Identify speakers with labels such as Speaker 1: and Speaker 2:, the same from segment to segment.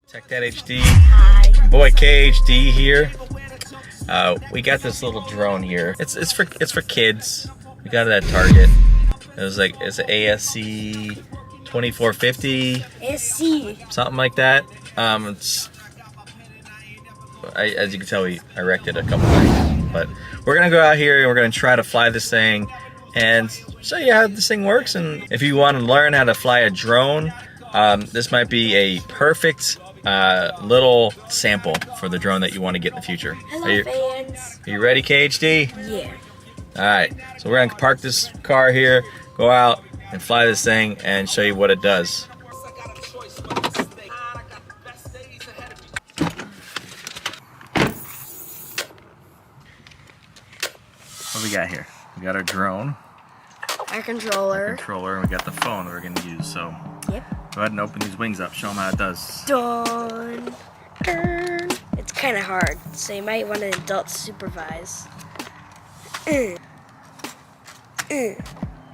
Speaker 1: Tech Dad HD,
Speaker 2: Hi.
Speaker 1: boy KHD here. We got this little drone here. It's for kids. We got it at Target. It's an ASC 2450,
Speaker 2: ASC.
Speaker 1: something like that. As you can tell, I wrecked it a couple times. But we're gonna go out here and we're gonna try to fly this thing and show you how this thing works. And if you want to learn how to fly a drone, this might be a perfect little sample for the drone that you want to get in the future.
Speaker 2: Hello, fans.
Speaker 1: Are you ready, KHD?
Speaker 2: Yeah.
Speaker 1: Alright, so we're gonna park this car here, go out and fly this thing and show you what it does. What we got here? We got our drone,
Speaker 2: Our controller.
Speaker 1: and we got the phone that we're gonna use. So
Speaker 2: Yep.
Speaker 1: go ahead and open these wings up, show them how it does.
Speaker 2: Done. Turn. It's kind of hard, so you might want an adult to supervise. And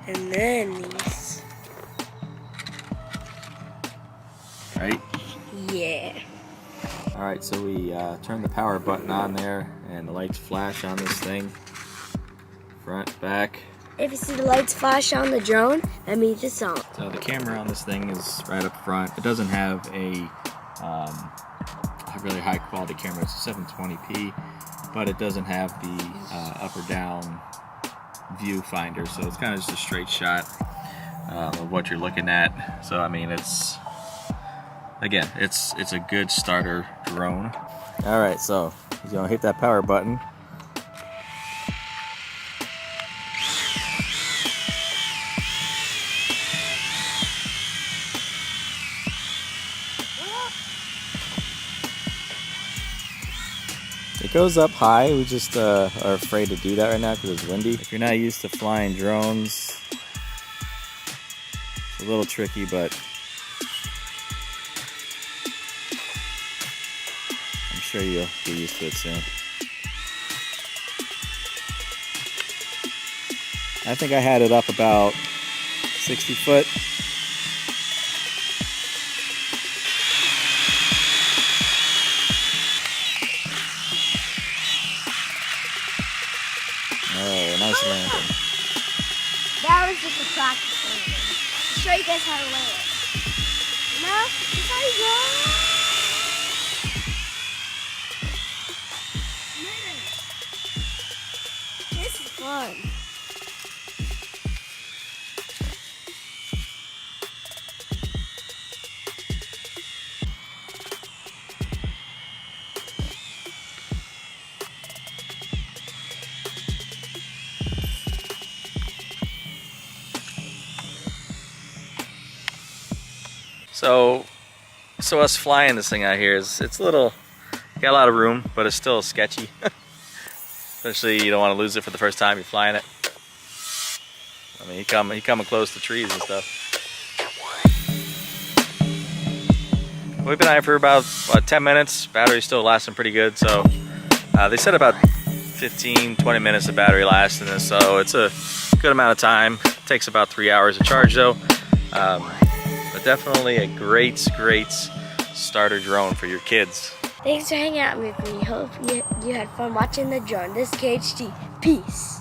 Speaker 2: then these.
Speaker 1: Right?
Speaker 2: Yeah.
Speaker 1: Alright, so we turn the power button on there and the lights flash on this thing. Front, back.
Speaker 2: If you see the lights flash on the drone, that means it's on.
Speaker 1: So the camera on this thing is right up front. It doesn't have a really high quality camera. It's a 720p, but it doesn't have the up or down viewfinder. So it's kind of just a straight shot of what you're looking at. So I mean, it's a good starter drone. All right, so you're gonna hit that power button. It goes up high. We just are afraid to do that right now because it's windy. If you're not used to flying drones, it's a little tricky, but I'm sure you'll get used to it soon. I think I had it up about 60 foot. Oh, nice landing.
Speaker 2: That was just a practice landing. To show you guys how to land. Now, this is how you go. This is fun.
Speaker 1: So us flying this thing out here it's a little, got a lot of room, but it's still sketchy. Especially you don't want to lose it for the first time you're flying it. I mean, you coming close to trees and stuff. We've been out here for about 10 minutes. Battery's still lasting pretty good. So they said about 15-20 minutes of battery last in this, so it's a good amount of time. It takes about 3 hours to charge though. But definitely a great starter drone for your kids.
Speaker 2: Thanks for hanging out with me. Hope you had fun watching the drone. This is KHD. Peace.